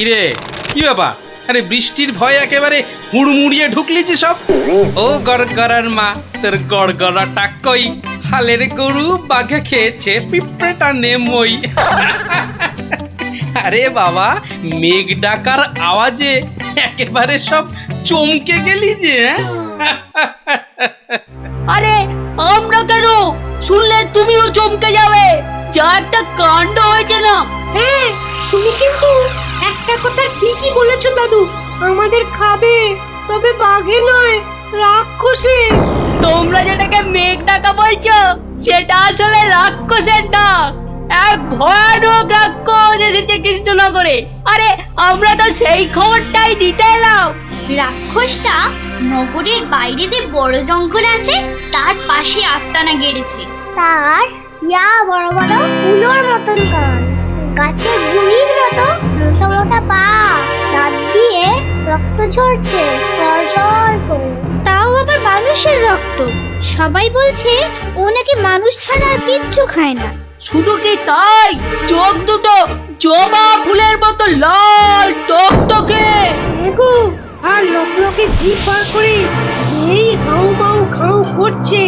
কিরে, কি ব্যাপার? আরে বৃষ্টির ভয়ে একেবারে হুড়মুড়িয়ে ঢুকলিছি সব। ও গড়গড়ার মা, তোর গড়গড়াটা কই? হালের গরু বাঘে খেয়েছে, পিঁপড়েটা নেমই। আরে বাবা, মেঘ ডাকার আওয়াজে একেবারে সব চমকে গেলি যে। আরে আমরা কেন? শুনলে তুমিও চমকে যাবে। যা একটা কাণ্ড হয়েছে না। হ্যাঁ, তুমি কিন্তু একটা কথা ঠিকই বলেছো দাদু। আমাদের খাবে, তবে বাঘে নয়, রাক্ষসে। তোমরা যেটাকে মেঘ ডাকা বলছো, সেটা আসলে রাক্ষসের ডাক। এক ভয়ানক রাক্ষস এসেছে কৃষ্ণনগরে। আরে আমরা তো সেই খবরটাই দিতে এলাম। রাক্ষসটা নগরের বাইরে যে বড় জঙ্গল আছে তার পাশে আস্তানা গেড়েছে। তার বড় বড় উলোর মতন কান, গাছের গুড়ির মতো মোটা মোটা পা, দাঁত দিয়ে রক্ত ঝরছে সরসর করে। তাও আবার মানুষের রক্ত। সবাই বলছে ও নাকি মানুষ ছাড়া আর কিচ্ছু খায় না। শুধু কি তাই, চোখ দুটো জবা ফুলের মতো লাল টকটকে। এগো, আর লকলকে জিভ বার করে যেই হাউ মাউ খাউ করছে,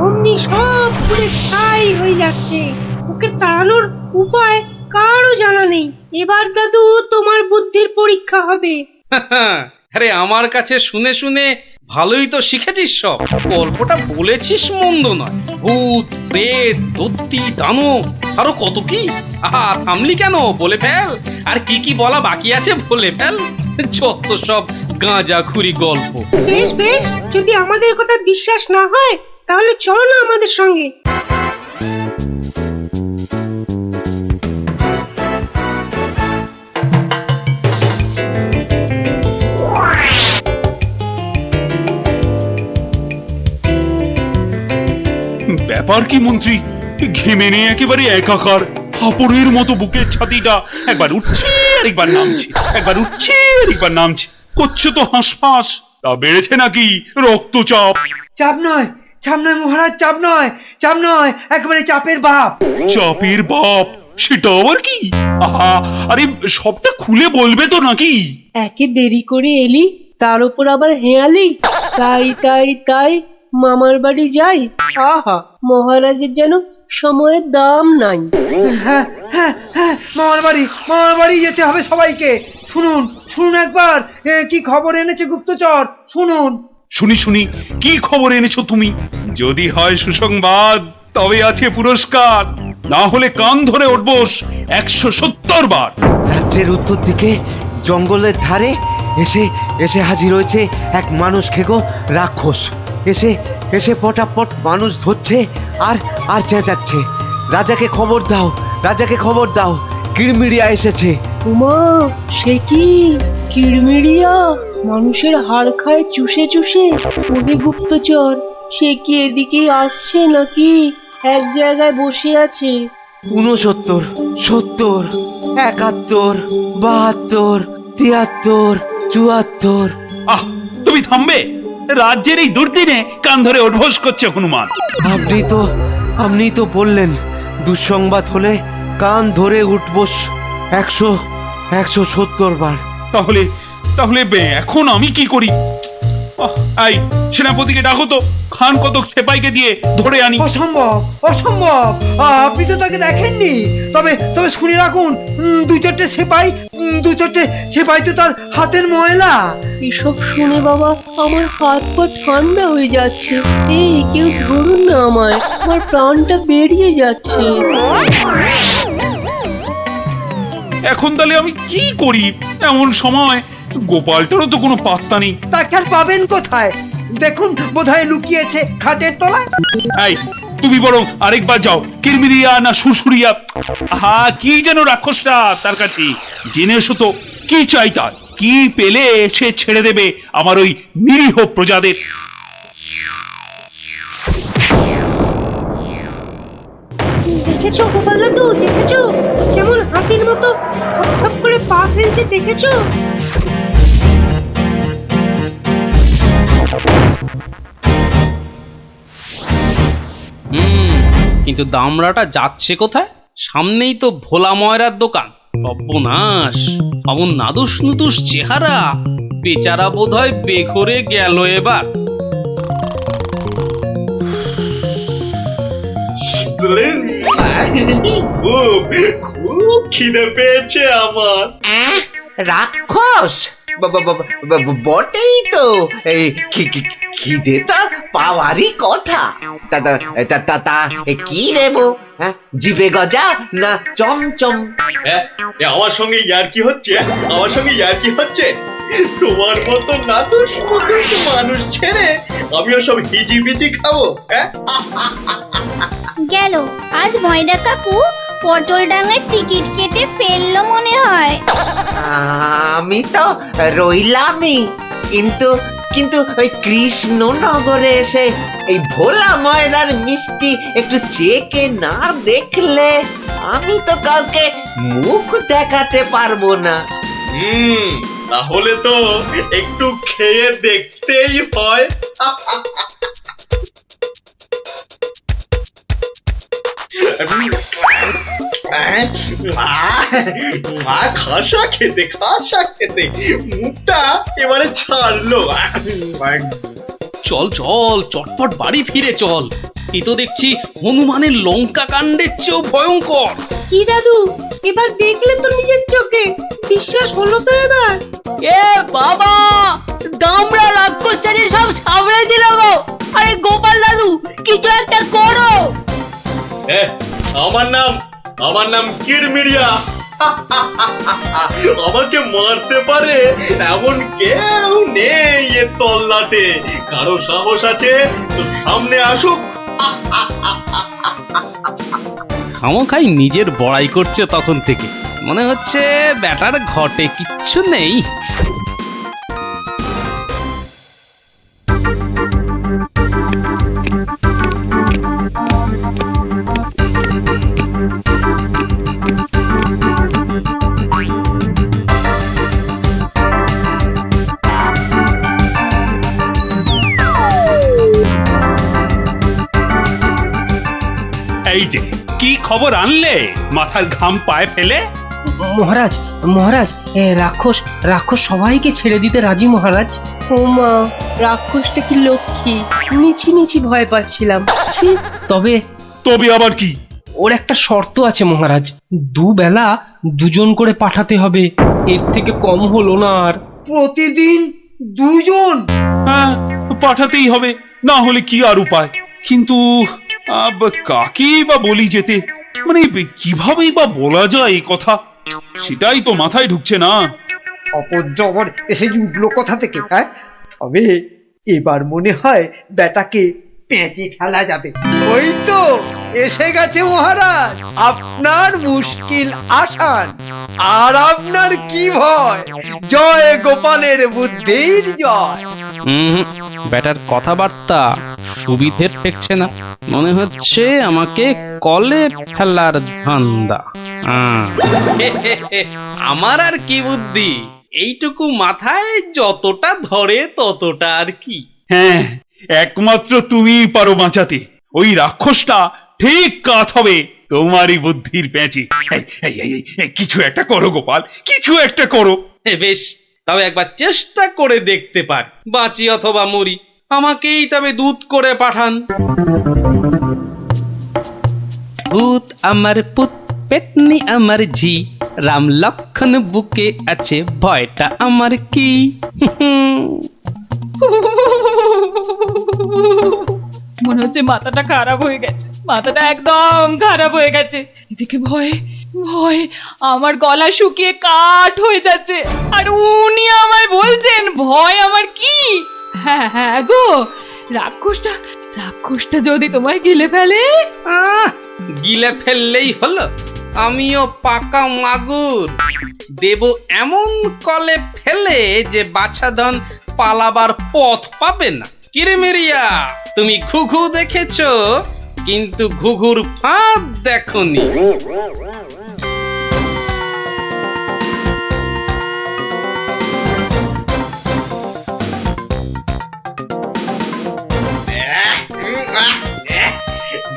অমনি সব পুরে ছাই হয়ে যাচ্ছে। ওকে তাড়ানোর উপায় কারও জানা নেই। এবার দাদু তোমার বুদ্ধির পরীক্ষা হবে। আরে আমার কাছে শুনে শুনে ভালোই তো শিখেছিস সব। গল্পটা বলেছিস মন্দ নয়। ভূত, প্রেত, দত্তি, দানব, আরো কত কি। আহা, থামলি কেন? বলে ফেল। আর কি কি বলা বাকি আছে বলে ফেল। যত সব গাঁজাখুরি গল্প। বেশ বেশ, যদি আমাদের কথা বিশ্বাস না হয় তাহলে চলো না আমাদের সঙ্গে। ব্যাপার কি মন্ত্রী? ঘেমে নিয়ে একেবারে একাকার। হাঁপড়ের মতো বুকের ছাতিটা একবার উঠছে আর একবার নামছে, একবার উঠছে আর একবার নামছে। করছে তো হাঁসফাঁস। তা বেড়েছে নাকি রক্তচাপ? চাপ নয়, চাপ নয় মহারাজ, চাপ নয়, চাপ নয়, একেবারে চাপের বাপ। চাপের বাপ? সেটা আবার কি? আহা, আরে সবটা খুলে বলবে তো নাকি? একে দেরি করে এলি, তার উপর আবার হেয়ালি। তাই তাই তাই মামার বাড়ি যাই। আহা, মহারাজের যেন সময়ের দাম নাই। হ্যাঁ হ্যাঁ হ্যাঁ, মামার বাড়ি যেতে হবে সবাইকে। শুনুন শুনুন একবার, কি খবর এনেছে গুপ্তচর, শুনুন। শুনি শুনি, কি খবর এনেছো তুমি? যদি হয় সুসংবাদ তবে আছে পুরস্কার, না হলে কান ধরে উঠবোস 170 বার। রাজ্যের উত্তর দিকে জঙ্গলের ধারে এসে এসে হাজির হয়েছে এক মানুষ খেকো রাক্ষস। এসে এসে পটাপট মানুষ ধরছে আর আর চেঁচাচ্ছে, রাজাকে খবর দাও, রাজাকে খবর দাও, কিড়মিড়িয়া এসেছে। উমা, সে কি কিড়মিড়িয়া? মানুষের হাড় খায় চুষে চুষে। ওহে গুপ্তচর, সে কি এদিকে আসছে নাকি এক জায়গায় বসে আছে? 69, 70, 71, 72, 73, 74। আহ, তুমি থামবে? রাজ্যের এই দুর্দিনে কান ধরে উঠবোস করছে হনুমান। আপনি তো বললেন দুঃসংবাদ হলে কান ধরে উঠবোস 170 বার। তাহলে তাহলে এখন আমি কি করি? আই, সেনাপতিকে ডাকো তো, খান কতক সেপাইকে দিয়ে ধরে আনি। অসম্ভব, অসম্ভব। আপনি তো তাকে দেখেননি। তবে তবে শুনে রাখুন, দুই চারটে সেপাই তো তার হাতের ময়লা। এসব শুনে বাবা আমার হাত পা ঠান্ডা হয়ে যাচ্ছে। এই কেউ ধরুন না আমায়, আমার প্রাণটা বেরিয়ে যাচ্ছে। এখন তাহলে আমি কি করি এমন সময়? গোপালটারও তো কোনো পাত্তা নেই। তাকে আর পাবেন কোথায়? দেখুন, বোধহয় লুকিয়েছে খাটের তলায়। এই, তুমি বরং আরেকবার যাও, কিরমিরিয়া না সুরসুরিয়া, হা কি যেন রাক্ষসটা, তার কাছে জেনে এসো তো কি চাই তার। কি পেলে সে ছেড়ে দেবে আমার ওই নিরীহ প্রজাদের? দেখেছো গোপাল দাদু, দেখেছো কেমন হাতির মতো খপ করে পা ফেলছে? দেখেছো? কিন্তু দামড়াটা যাচ্ছে কোথায়? সামনেই তো ভোলা ময়রার দোকান। সর্বনাশ, অমন নাদুস নুদুস চেহারা, বেচারা বোধহয় বেঘরে গেল এবার। খুব খিদে পেয়েছে আমার। রাক্ষস বটেই তো, এই খিদে তা পাওয়ারই কথা। তা তা- তা- তা- তা কি দেবো? হ্যাঁ, জিভে গজা না চমচম? হ্যাঁ, আমার সঙ্গে ইয়ার্কি হচ্ছে, আমার সঙ্গে ইয়ার্কি হচ্ছে। তোমার মতো নাদুস মুদুস মানুষ ছেড়ে আমিও সব হিজিবিজি খাবো? হ্যাঁ, গেল আজ ময়দা কাকু পটল ডাঙার টিকিট কেটে ফেললো মনে হয়। আমি তো রইলামই, কিন্তু কিন্তু ওই কৃষ্ণনগরে এসে এই ভোলা ময়রার মিষ্টি একটু চেকে না দেখলে আমি তো কাউকে মুখ দেখাতে পারবো না। তাহলে তো একটু খেয়ে দেখতেই হয়। খাসা খেতে, খাসা খেতে মুখটা এবারে ছাড়লো। চল চল, চটপট বাড়ি ফিরে চল। এ তো দেখছি হনুমানের লঙ্কা কাণ্ডের চেয়েও ভয়ঙ্কর। কি দাদু, এবার দেখলে তো নিজের চোখে, বিশ্বাস হলো তো এবার? এ বাবা, দামড়া রাক্ষসটাকে সব সামলে দিল গো। আরে গোপাল দাদু, কিছু একটা করো। আমার নাম কিরমিরিয়া। আমাকে মারতে পারে এমন কেউ নেই এ তল্লাটে। কারো সাহস আছে তো সামনে আসুক। খামোখাই নিজের বড়াই করছে তখন থেকে, মনে হচ্ছে ব্যাটার ঘটে কিচ্ছু নেই। এই যে কি খবর আনলে মাথার ঘাম পায়ে ফেলে? মহারাজ, মহারাজ, রাক্ষস রাক্ষস সবাইকে ছেড়ে দিতে রাজি মহারাজ। ও মা, রাক্ষসটা কি লক্ষ্মী! মিছি মিছি ভয় পাচ্ছিলাম। ছি, তবে তবে আবার কি? ওর একটা শর্ত আছে মহারাজ, দুবেলা দুজন করে পাঠাতে হবে, এর থেকে কম হলো না আর। প্রতিদিন দুজন? হ্যাঁ, পাঠাতেই হবে, না হলে কি আর উপায়। কিন্তু কাকেই বা বলি যেতে, মানে কিভাবেই বা বলা যায় এই কথা, সেটাই তো মাথায় ঢুকছে না। অপদ্রবর এসে উঠলো কোথা থেকে? হ্যাঁ, তবে এবার মনে হয় বেটাকে পেঁচে ফেলা যাবে। ওই তো এসে গেছে মহারাজ, আপনার মুশকিল আসান। আর আপনার কি ভয়? জয় গোপালের বুদ্ধির জয়। ব্যাটার কথাবার্তা সুবিধের ঠেকছে না, মনে হচ্ছে আমাকে কলে ফেলার ধান্দা। আমার আর কি বুদ্ধি, এইটুকু মাথায় যতটা ধরে ততটা আর কি। হ্যাঁ, একমাত্র তুমিই পারো বাঁচাতে। ওই রাক্ষসটা ঠিক কাত হবে তোমারই বুদ্ধির প্যাঁচে। কিছু একটা করো গোপাল, কিছু একটা করো। বেশ, তবে একবার চেষ্টা করে দেখতে পার, বাঁচি অথবা মরি। আমাকেই তবে দূত করে পাঠান। ভূত আমার পুত, পেতনি আমার ঝি, রাম লক্ষণ বুকে আছে, ভয়টা আমার কি। মনে হচ্ছে মাথাটা খারাপ হয়ে গেছে, মাথাটা একদম খারাপ হয়ে গেছে। এদিকে ভয় ভয় আমার গলা শুকিয়ে কাঠ হয়ে যাচ্ছে, আর উনি আমায় বলছেন ভয় আমার কি। হ্যাঁ হ্যাঁ গো, রাক্ষসটা যদি তোমায় গিলে ফেলে। গিলে ফেললেই হলো, আমিও পাকা মাগুর, দেব এমন কলে ফেলে যে বাছাধন পালাবার পথ পাবে না। কিরমিরিয়া, তুমি ঘুঘু দেখেছো, কিন্তু ঘুঘুর ফাঁদ দেখোনি।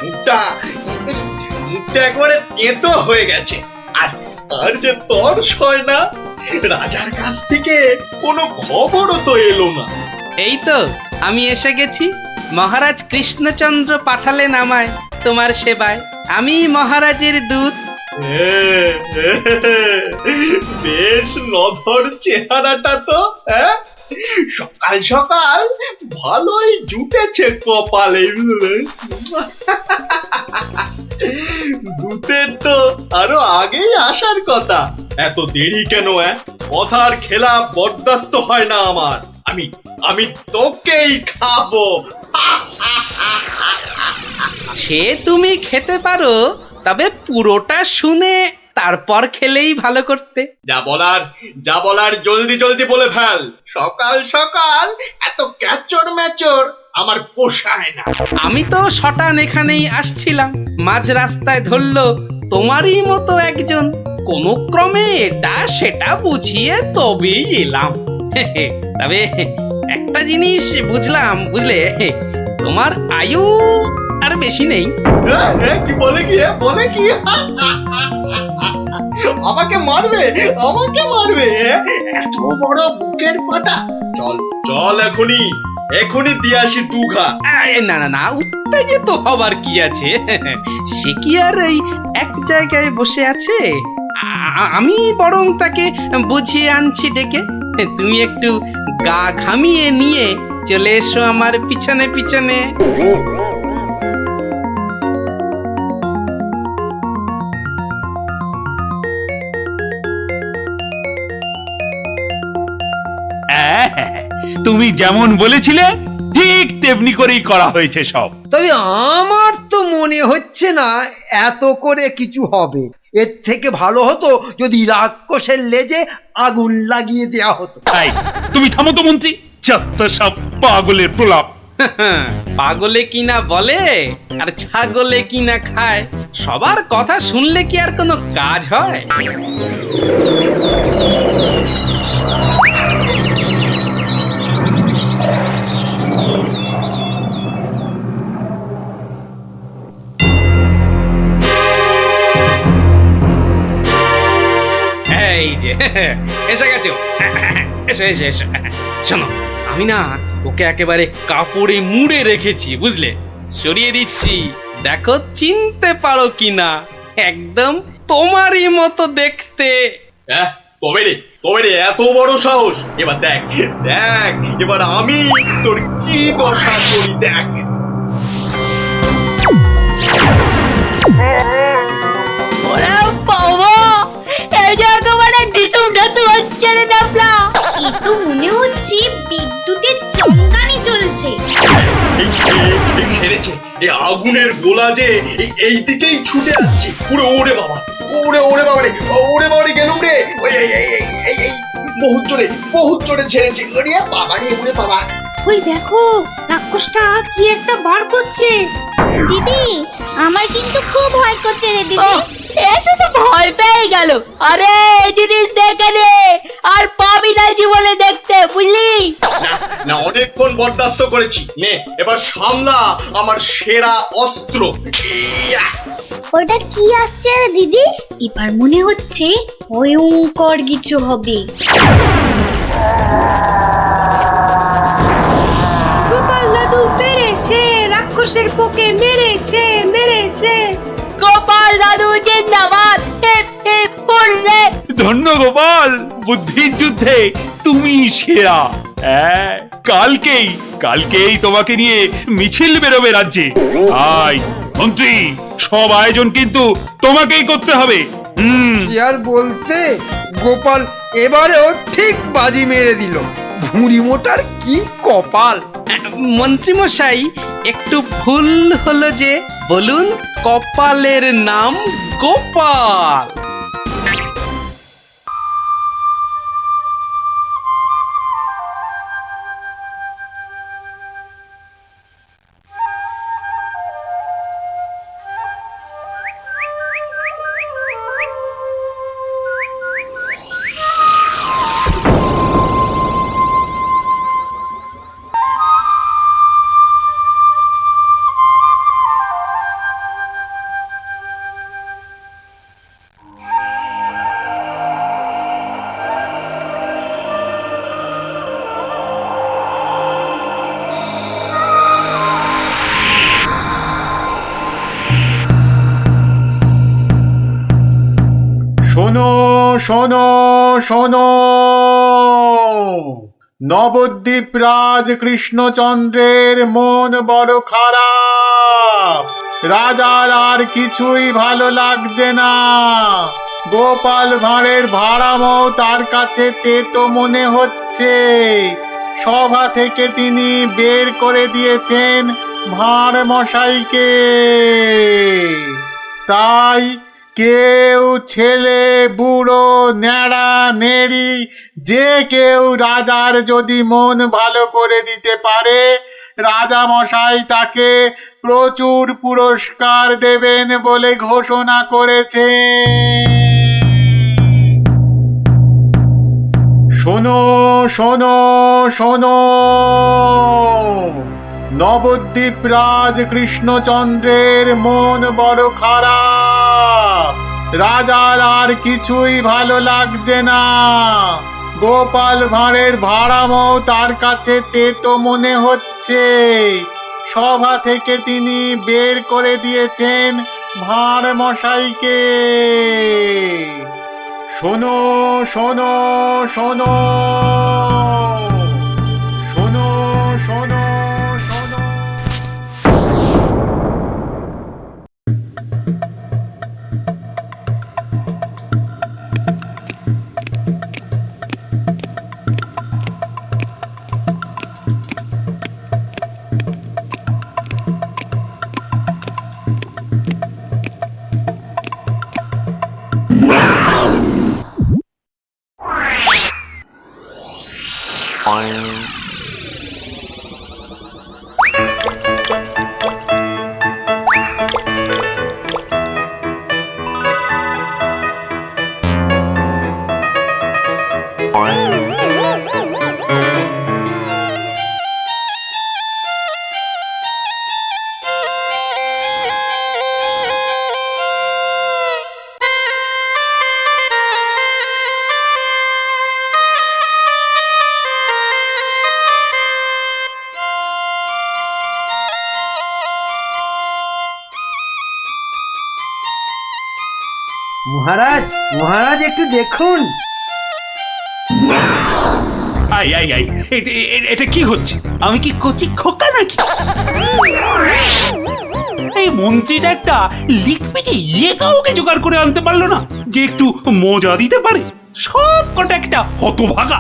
মুখটা মুখটা একবারে তেতো হয়ে গেছে। আর আর যে তর সয় না, রাজার কাছ থেকে কোনো খবরও তো এলো না। এই তো আমি এসে গেছি। মহারাজ কৃষ্ণচন্দ্র পাঠালেন আমায় তোমার সেবায়। আমি মহারাজের দূত। বেশ নধর চেহারাটা তো, হ্যাঁ? সকাল সকাল ভালোই জুটেছে কপালে। দূতের তো আরো আগেই আসার কথা, এত দেরি কেন? কথার খেলা বরদাস্ত হয় না আমার। আমি আমি তোকেই খাবো। সে তুমি খেতে পারো, তবে পুরোটা শুনে তারপর খেলেই ভালো করতে। যা বলার জলদি জলদি বলে ফেল। সকাল সকাল এত ক্যাচর ম্যাচর আমার পোষায় না। আমি তো শটান এখানেই আসছিলাম, মাঝ রাস্তায় ধরলো তোমারই মতো একজন। কোন ক্রমে এটা সেটা বুঝিয়ে তবেই এলাম। তবে একটা জিনিস বুঝলাম, বুঝলে, তোমার আয়ু আর বেশি নেই। কি বলে কি আমাকে মারবে? এত বড় বুকের পাটা। চল এখনই দিয়ে আসি দুঘা। না না না, উত্তেজিত হবার কি আছে? সে কি আর এই এক জায়গায় বসে আছে? আমি বরং তাকে বুঝিয়ে আনছি ডেকে। তুমি একটু গা ঘামিয়ে নিয়ে চলে এসো আমার পিছনে পিছনে। তুমি যেমন বলেছিলে ঠিক তেমনি করেই করা হয়েছে সব। তবে আমার তো মনে হচ্ছে না এত করে কিছু হবে। এর থেকে ভালো হতো যদি রাক্ষসের লেজে আগুন লাগিয়ে দেয়া হতো। তাই তুমি থামো তো মন্ত্রী, যত সব পাগলের প্রলাপ। পাগলে কিনা বলে আর ছাগলে কিনা খায়, সবার কথা শুনলে কি আর কোনো কাজ হয়? এই যে এসে গেছো। এসো এসো এসো। শোনো, আমি না ওকে একেবারে কাপড়ে মুড়ে রেখেছি, বুঝলে? সরিয়ে দিচ্ছি, দেখো চিনতে পারো কিনা। একদম তোমারই মতো দেখতে। তবে রে এত বড় সাহস! এবার দেখ এবার আমি তোর কি দশা করি, দেখ। ওরে বাবা, এই যে একেবারে ডিসুম ঢাসু হচ্ছে রে ডাবলা। এ তো মনে হচ্ছে বিদ্যুতের চমকানি চলছে। সেরেছে, এই আগুনের গোলা যে এই দিকেই ছুটে আসছে। ওরে বাবা রে, গেলুম রে। এই বহুত জোরে ছেড়েছে। ওরে বাবা রে, ওরে বাবা। ওই দেখো, রাক্ষসটা কি একটা বার করছে। দিদি, আমার কিন্তু খুব ভয় করছে রে দিদি। এসে তো ভয় পেয়ে গেল। আরে এই জিনিস দেখে নে, আর পাবি না জীবনে দেখতে, বুঝলি? না অনেকক্ষণ বরদাস্ত করেছি, নে এবার সামলা আমার সেরা অস্ত্র। ওটা কি আসছে রে দিদি? এবার মনে হচ্ছে ভয়ঙ্কর কিছু হবে। গোপাল দাদু মেরেছে, রাক্ষসের পোকে মেরেছে। গোপাল দাদু জিন্দাবাদ। হুররে। ধন্য গোপাল, বুদ্ধির যুদ্ধে তুমি সেরা। কালকেই তোমাকে নিয়ে মিছিল বেরোবে রাজ্যে। মন্ত্রী, সব আয়োজন কিন্তু তোমাকেই করতে হবে। কি আর বলতে, গোপাল এবারেও ঠিক বাজি মেরে দিল। ভুঁড়ি মোটার কি কপাল! মন্ত্রীমশাই, একটু ভুল হলো যে। বলুন, কপালের নাম গোপাল। শোনো শোনো, নবদ্বীপ রাজ কৃষ্ণচন্দ্রের মন বড় খারাপ। রাজার আর কিছুই ভালো লাগছে না। গোপাল ভাঁড়ের ভাড়ামও তার কাছে তেতো মনে হচ্ছে। সভা থেকে তিনি বের করে দিয়েছেন ভাঁড় মশাইকে। তাই কেউ, ছেলে বুড়ো ন্যাড়া নেড়ি, যে কেউ রাজার যদি মন ভালো করে দিতে পারে, রাজা মশাই তাকে প্রচুর পুরস্কার দেবেন বলে ঘোষণা করেছে। শোনো শোনো শোনো, নবদ্বীপ রাজ কৃষ্ণচন্দ্রের মন বড় খারাপ। রাজার আর কিছুই ভালো লাগছে না। গোপাল ভাঁড়ের ভাড়ামও তার কাছে তেতো মনে হচ্ছে। সভা থেকে তিনি বের করে দিয়েছেন ভাঁড় মশাইকে। শোনো শোনো শোনো, শোনো শোনো শোনো। মহারাজ, মহারাজ একটু দেখুন। আই আই আই, এটা কি হচ্ছে? আমি কি কচি খোকা নাকি? এই মন্ত্রীটা একটা লিখপিকে কাউকে জোগাড় করে আনতে পারলো না যে একটু মজা দিতে পারে। সব কটা একটা হতভাগা।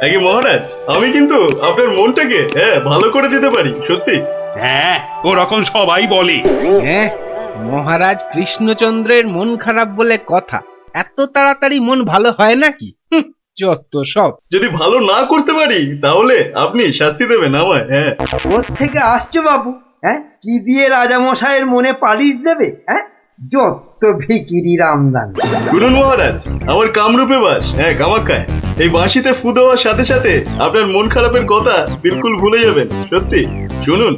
আগে মহারাজ, আমি কিন্তু আপনার মনটাকে ভালো করে দিতে পারি, সত্যি। হ্যাঁ, ওরকম সবাই বলে। হ্যাঁ, মহারাজ কৃষ্ণচন্দ্রের মন খারাপ বলে কথা। এত তাড়াতাড়ি মন ভালো হয় নাকি? যত সব। যদি ভালো না করতে পারি তাহলে আপনি শাস্তি দেবেন আমায়। হ্যাঁ, ওর থেকে আসছো বাবু? হ্যাঁ, কি দিয়ে রাজা মশাইয়ের মনে পালিশ দেবে? হ্যাঁ, যত ভিকিরির আমদানি। শুনুন মহারাজ, আমার কামরূপে বাস, কামাখ্যায়। এই বাঁশিতে ফু দেওয়ার সাথে সাথে আপনার মন খারাপের কথা বিলকুল ভুলে যাবেন। সত্যি, শুনুন।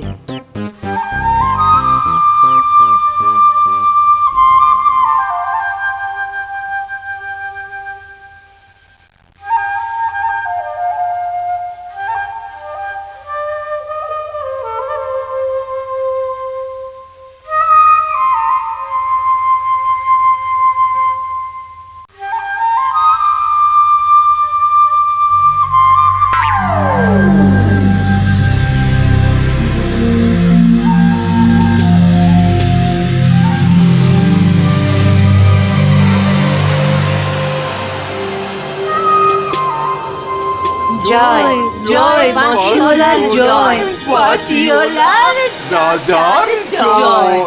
জয় জয় বাঁশিওয়ালার জয়, বাঁশিওয়ালার রাজার জয়।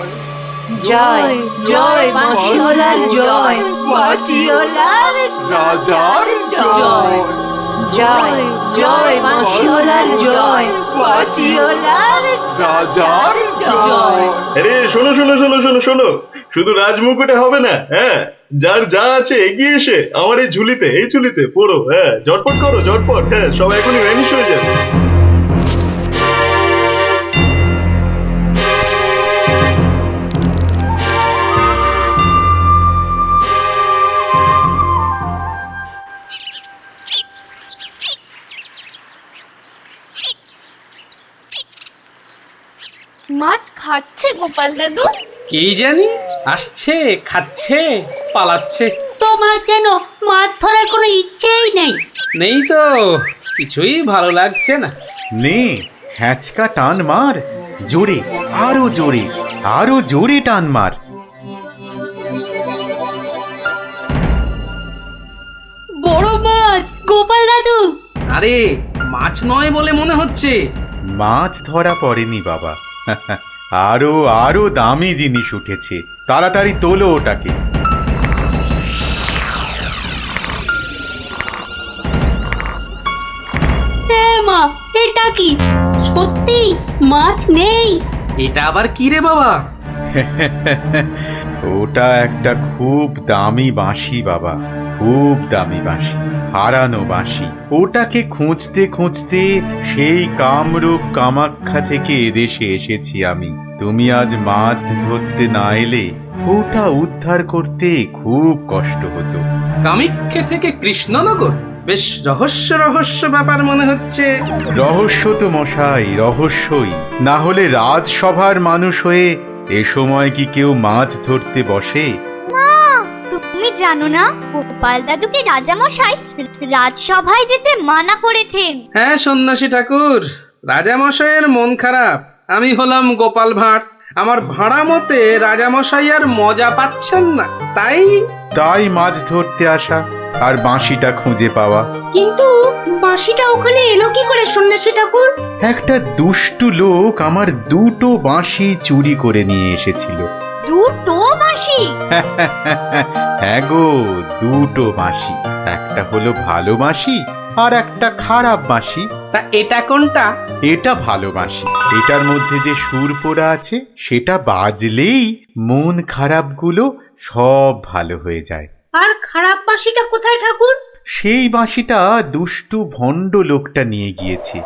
জয় জয় বাঁশিওয়ালার জয়, বাঁশিওয়ালার রাজার জয়। জয় জয় বাঁশিওয়ালার জয়, বাঁশিওয়ালার রাজার জয়। আরে শোনো শোনো শোনো শোনো শোনো, শুধু রাজমুকুটে হবে না। যার যা আছে এগিয়ে এসে আমার এই ঝুলিতে পড়ো। ঝটপট করো, ঝটপট। সব এখনই ভ্যানিশ হয়ে যাবে। মাছ খাচ্ছে গোপাল দাদু? এই জানি, আসছে, খাচ্ছে, পালাচ্ছে। তোমার যেন মাছ ধরার কোনো ইচ্ছেই নেই। নেই তো, কিছুই ভালো লাগছে না। নে হ্যাঁচকা টান মার, জোরে, আরো জোরে, আরো জোরে টান মার। বড় মাছ, গোপাল দাদু। আরে মাছ নয় বলে মনে হচ্ছে। মাছ ধরা পড়েনি বাবা, আরো আরো দামি জিনিস উঠেছে, তাড়াতাড়ি তোলো ওটাকে। মা, এটা কি সত্যি মাছ নেই? এটা আবার কি রে বাবা? ওটা একটা খুব দামি বাঁশি বাবা, খুব দামি বাঁশি, হারানো বাঁশি। ওটাকে খুঁজতে খুঁজতে সেই কামরূপ কামাখ্যা থেকে এদেশে এসেছি আমি। তুমি আজ মাছ ধরতে না এলে ওটা উদ্ধার করতে খুব কষ্ট হতো। কামাখ্যা থেকে কৃষ্ণনগর? বেশ রহস্য রহস্য ব্যাপার মনে হচ্ছে। রহস্য তো মশাই, রহস্যই। না হলে রাজসভার মানুষ হয়ে এ সময় কি কেউ মাছ ধরতে বসে? তুমি জানো না গোপাল দাদুকে রাজামশাই রাজসভায় যেতে মানা করেছেন? হ্যাঁ সন্ন্যাসী ঠাকুর, রাজামশাইয়ের মন খারাপ। আমি হলাম গোপাল ভাঁড়। আমার ভাড়া মতে রাজামশাই আর মজা পাচ্ছেন না, তাই মাছ ধরতে আসা আর বাঁশিটা খুঁজে পাওয়া। কিন্তু বাঁশিটা ওখানে এলো কি করে সন্ন্যাসী ঠাকুর? একটা দুষ্টু লোক আমার দুটো বাঁশি চুরি করে নিয়ে এসেছিল। দুটো বাঁশি? হ্যাঁ গো, দুটো বাঁশি। একটা হলো ভালো বাঁশি আর একটা খারাপ বাঁশি। তা এটা কোনটা? এটা ভালো বাঁশি। এটার মধ্যে যে সুর পোড়া আছে সেটা বাজলেই মন খারাপগুলো সব ভালো হয়ে যায়। আর খারাপ বাঁশিটা কোথায় ঠাকুর? সেই বাঁশিটা দুষ্টু ভণ্ড লোকটা নিয়ে গিয়েছে।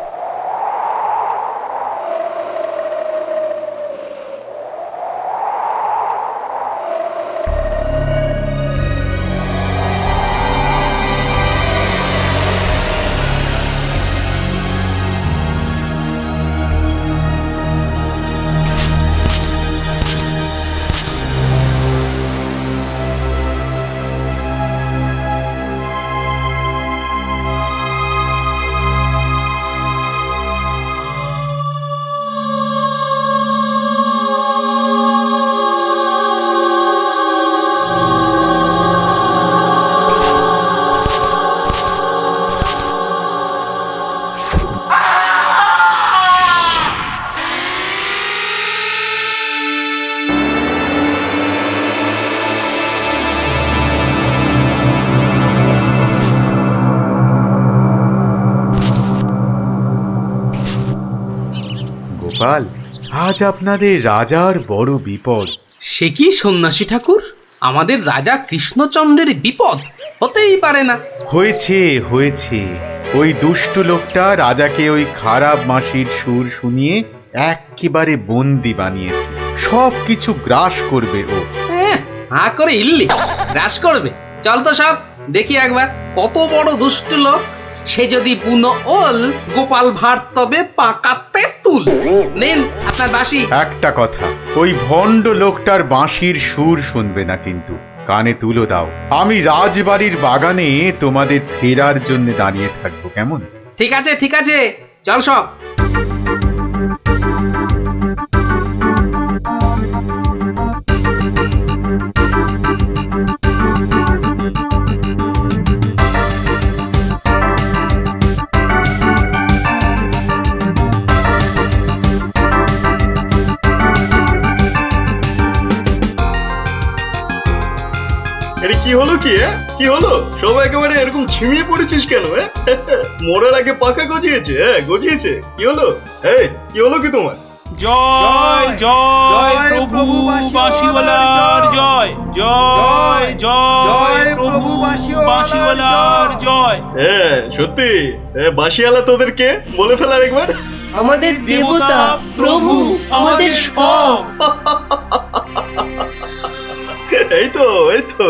গোপাল, আজ আপনাদের রাজার বড় বিপদ। সে কি সন্ন্যাসী ঠাকুর, আমাদের রাজা কৃষ্ণচন্দ্রের বিপদ? হতেই পারে না। হয়েছে হয়েছে, ওই দুষ্টু লোকটা রাজাকে ওই খারাপ বাঁশির সুর শুনিয়ে একেবারে বন্দি বানিয়েছে। সব কিছু গ্রাস করবে ও। হা করে ইল্লি গ্রাস করবে? চল তো সব দেখি একবার, কত বড় দুষ্ট লোক। সে যদি বুনো ওল, গোপাল ভাঁড় তবে পাকাতে তুল। নিন আপনার বাঁশি। একটা কথা, ওই ভণ্ড লোকটার বাঁশির সুর শুনবে না কিন্তু। কানে তুলো দাও। আমি রাজবাড়ির বাগানে তোমাদের ফেরার জন্য দাঁড়িয়ে থাকবো, কেমন? ঠিক আছে ঠিক আছে, চল সব। আরে কি হলো কি? কি হলো? সবাই একেবারে এরকম ঝিমিয়ে পড়েছিস কেন? মরার আগে পাকা গজিয়েছে? গজিয়েছে? কি হলো? কি হলো কি তোমার? জয় জয় প্রভু বাঁশিওয়ালার জয়, জয় জয় প্রভু বাঁশিওয়ালার জয়। সত্যি বাঁশিওয়ালা তোদেরকে বলে ফেলার একবার। আমাদের দেবতা, প্রভু, আমাদের সব। এই তো এই তো।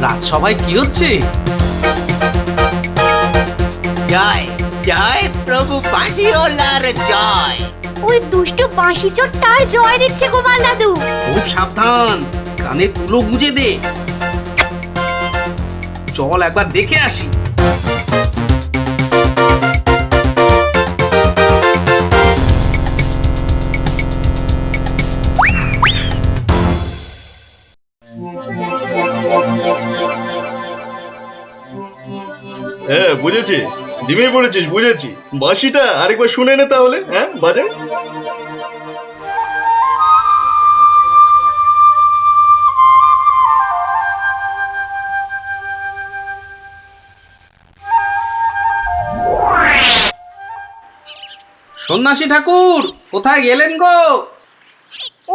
রাজসভায় কি হচ্ছে? জয় জয় প্রভু বাঁশিওয়ালার জয়। ওই দুষ্টু বাঁশি চোর তার জয় দিচ্ছে গোপাল দাদু। খুব সাবধান, কানে তুলো গুঁজে দে। চল একবার দেখে আসি। হ্যাঁ বুঝেছি, জিমে পড়েছিস, বুঝেছি। বাঁশিটা আরেকবার শুনে নে তাহলে, হ্যাঁ বাজে। সন্ন্যাসী ঠাকুর কোথায় গেলেন গো?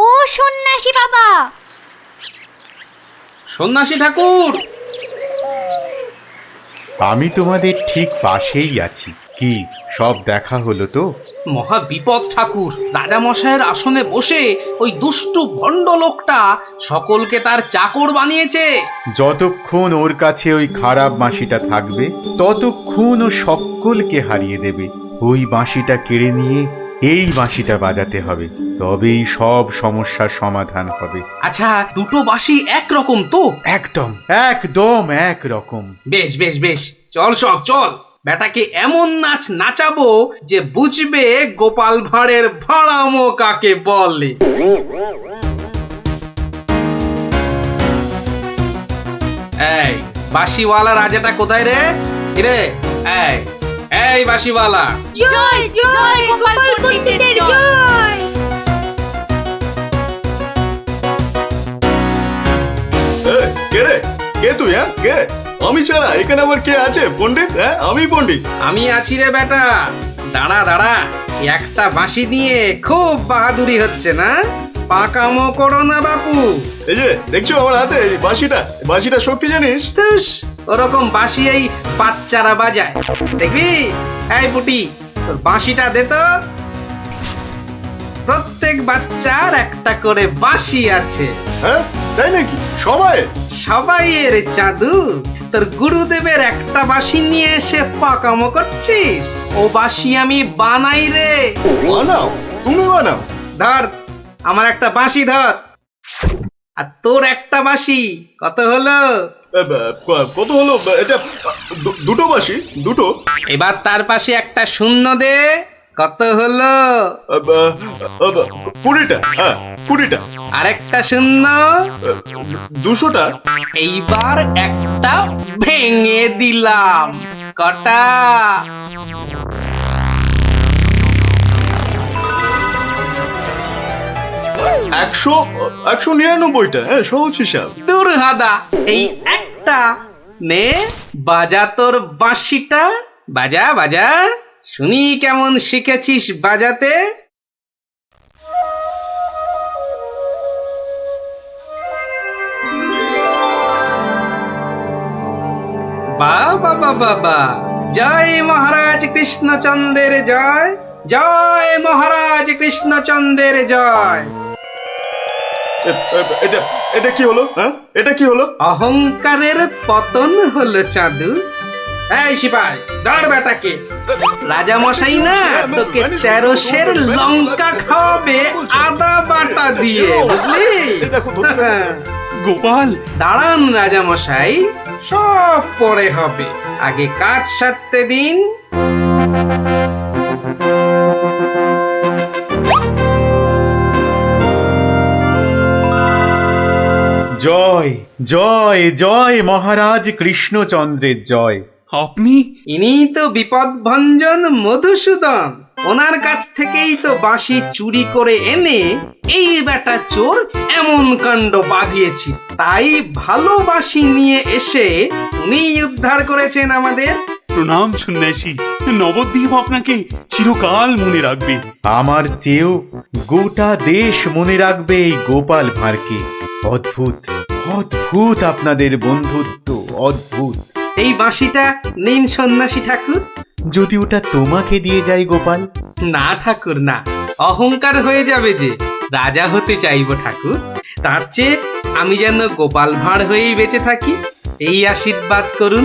ও সন্ন্যাসী বাবা, সন্ন্যাসী ঠাকুর, আমি তোমাদের ঠিক পাশেই আছি। কি সব দেখা হলো তো? মহা বিপদ ঠাকুর। রাজা মশাইয়ের আসনে বসে ওই দুষ্টু ভণ্ড লোকটা সকলকে তার চাকর বানিয়েছে। যতক্ষণ ওর কাছে ওই খারাপ বাঁশিটা থাকবে ততক্ষণ ও সকলকে হারিয়ে দেবে। ওই বাঁশিটা কেড়ে নিয়ে এই বাঁশিটা বাজাতে হবে, তবেই সব সমস্যার সমাধান হবে। আচ্ছা, দুটো বাঁশি একরকম তো? একদম একদম একরকম। বেশ বেশ বেশ, চল সব চল। বেটাকে এমন নাচ নাচাবো যে বুঝবে গোপাল ভাঁড়ের ভাড়ামো কাকে বলে। এই বাঁশিওয়ালা রাজাটা কোথায় রে? রে এই এই বাঁশিওয়ালা, জয় জয় গোপাল পণ্ডিতের জয়। কে রে? কে তুই? হ্যাঁ কে? আমি ছাড়া এখানে আবার কে আছে? পণ্ডিত? হ্যাঁ আমি পণ্ডিত। আমি আছি রে বেটা। দাঁড়া দাঁড়া, একটা বাঁশি নিয়ে খুব বাহাদুরি হচ্ছে না? পাকামো করো না বাপু। এই যে দেখছো আমার হাতে এই বাঁশিটা, বাঁশিটা শক্তি জানিস? তুস, ওরকম বাঁশি এই বাচ্চারা বাজায়, দেখবি? এই পুটি, তোর বাঁশিটা দে তো। প্রত্যেক বাচ্চার একটা করে বাঁশি আছে। হ্যাঁ তাই নাকি? সবাই? সবাইয়ের চাঁদু। তোর গুরুদেবের একটা বাঁশি নিয়ে এসে পাকামো করছিস? ও বাঁশি আমি বানাই রে। বানাও? তুমি বানাও? ধর, আমার একটা বাঁশি ধর। আর তোর একটা বাঁশি কত হলো? কত হলো? এটা দুটো বাঁশি, দুটো। এবার তার পাশে একটা শূন্য দে। কত হলো? 20টা। হ্যাঁ 20টা। আরেকটা শূন্য। 200টা। এইবার একটা ভেঙে দিলাম। কটা? 199টা। হ্যাঁ সহজ হিসাব। দূর হাদা, এই একটা নে, বাজা তোর বাঁশিটা। বাজা বাজা, শুনি কেমন শিখেছিস বাজাতে। বাবা বাবা বা, জয় মহারাজ কৃষ্ণচন্দ্রের জয়, জয় মহারাজ কৃষ্ণচন্দ্রের জয়। এটা এটা কি হলো? হ্যাঁ এটা কি হলো? অহংকারের পতন হলো চাঁদু। এই সিপাই, ধর বেটাকে। রাজা মশাই না তোকে 13 সের লঙ্কা খাওয়াবে আদা বাটা দিয়ে, বুঝলি? গোপাল, দাঁড়ান রাজা মশাই, সব পরে হবে, আগে কাজ সারতে দিন। জয় জয় জয় মহারাজ কৃষ্ণচন্দ্রের জয়। আপনি? ইনি তো বিপদ ভঞ্জন মধুসূদন। ওনার কাছ থেকেই তো বাঁশি চুরি করে এনে এই বেটা চোর এমন কাণ্ড বাঁধিয়েছি। তাই ভালো বাঁশি নিয়ে এসে উনি উদ্ধার করেছেন আমাদের। প্রণাম সন্ন্যাসী, নবদ্বীপ আপনাকে চিরকাল মনে রাখবে। আমার চেয়েও গোটা দেশ মনে রাখবে এই গোপাল ভাঁড়কে। অদ্ভুত অদ্ভুত আপনাদের বন্ধুত্ব, অদ্ভুত। এই বাঁশিটা নিন সন্ন্যাসী ঠাকুর। যদি ওটা তোমাকে দিয়ে যাই গোপাল? না ঠাকুর না, অহংকার হয়ে যাবে যে। রাজা হতে চাইবো ঠাকুর, তার চেয়ে আমি যেন গোপাল ভাঁড় হয়েই বেঁচে থাকি, এই আশীর্বাদ করুন।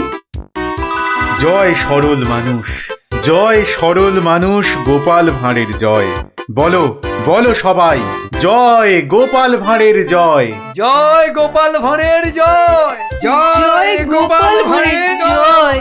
জয় সরল মানুষ, জয় সরল মানুষ, গোপাল ভাঁড়ের জয়। বলো বলো সবাই, জয় গোপাল ভাঁড়ের জয়। জয় গোপাল ভাঁড়ের জয়, জয় গোপাল ভাঁড়ের জয়।